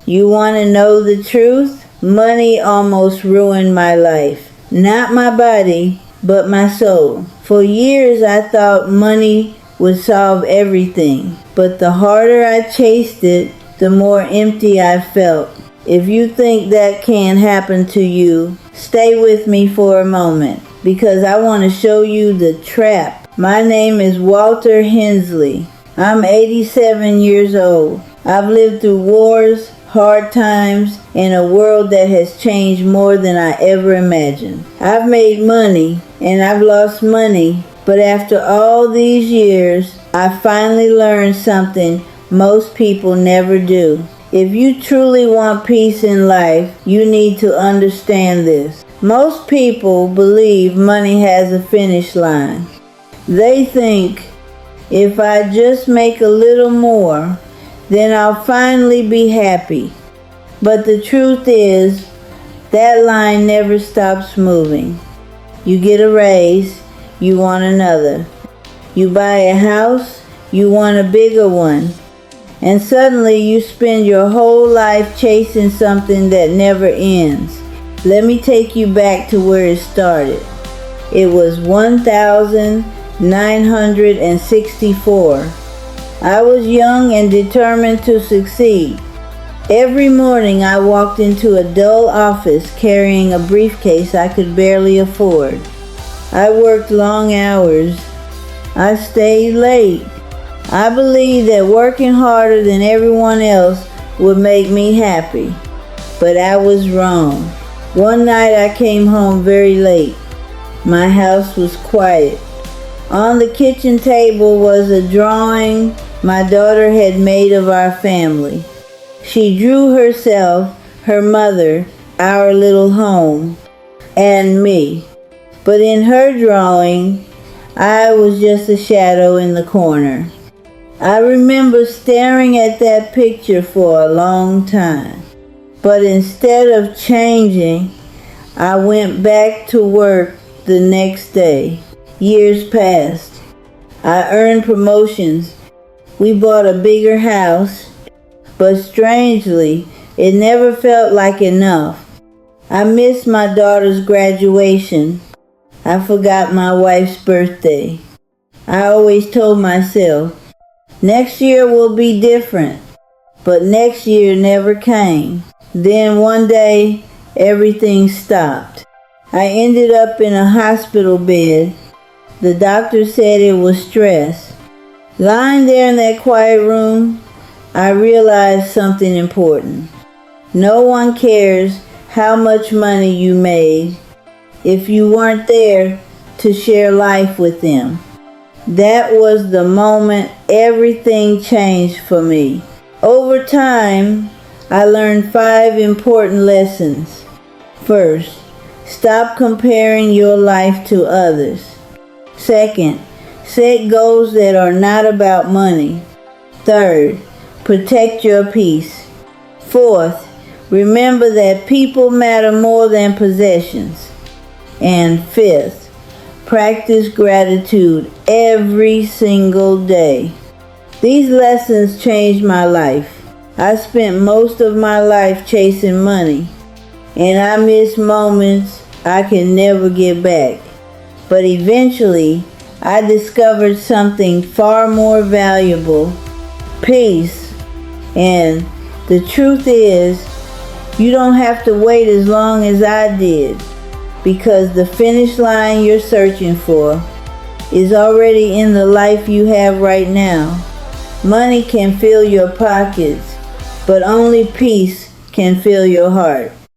You want to know the truth? Money almost ruined my life. Not my body, but my soul. For years I thought money would solve everything. But the harder I chased it, the more empty I felt. If you think that can happen to you, stay with me for a moment, because I want to show you the trap. My name is Walter Hensley. I'm 87 years old. I've lived through wars, hard times, and a world that has changed more than I ever imagined. I've made money, and I've lost money, but after all these years, I finally learned something most people never do. If you truly want peace in life, you need to understand this. Most people believe money has a finish line. They think, if I just make a little more, then I'll finally be happy. But the truth is, that line never stops moving. You get a raise, you want another. You buy a house, you want a bigger one. And suddenly you spend your whole life chasing something that never ends. Let me take you back to where it started. It was 1964. I was young and determined to succeed. Every morning I walked into a dull office carrying a briefcase I could barely afford. I worked long hours. I stayed late. I believed that working harder than everyone else would make me happy. But I was wrong. One night I came home very late. My house was quiet. On the kitchen table was a drawing my daughter had made of our family. She drew herself, her mother, our little home, and me. But in her drawing, I was just a shadow in the corner. I remember staring at that picture for a long time. But instead of changing, I went back to work the next day. Years passed. I earned promotions. We bought a bigger house. But strangely, it never felt like enough. I missed my daughter's graduation. I forgot my wife's birthday. I always told myself, next year will be different. But next year never came. Then one day, everything stopped. I ended up in a hospital bed. The doctor said it was stress. Lying there in that quiet room, I realized something important. No one cares how much money you made if you weren't there to share life with them. That was the moment everything changed for me. Over time, I learned 5 important lessons. First, stop comparing your life to others. Second, set goals that are not about money. Third, protect your peace. Fourth, remember that people matter more than possessions. And fifth, practice gratitude every single day. These lessons changed my life. I spent most of my life chasing money, and I missed moments I can never get back. But eventually, I discovered something far more valuable, peace. And the truth is, you don't have to wait as long as I did, because the finish line you're searching for is already in the life you have right now. Money can fill your pockets, but only peace can fill your heart.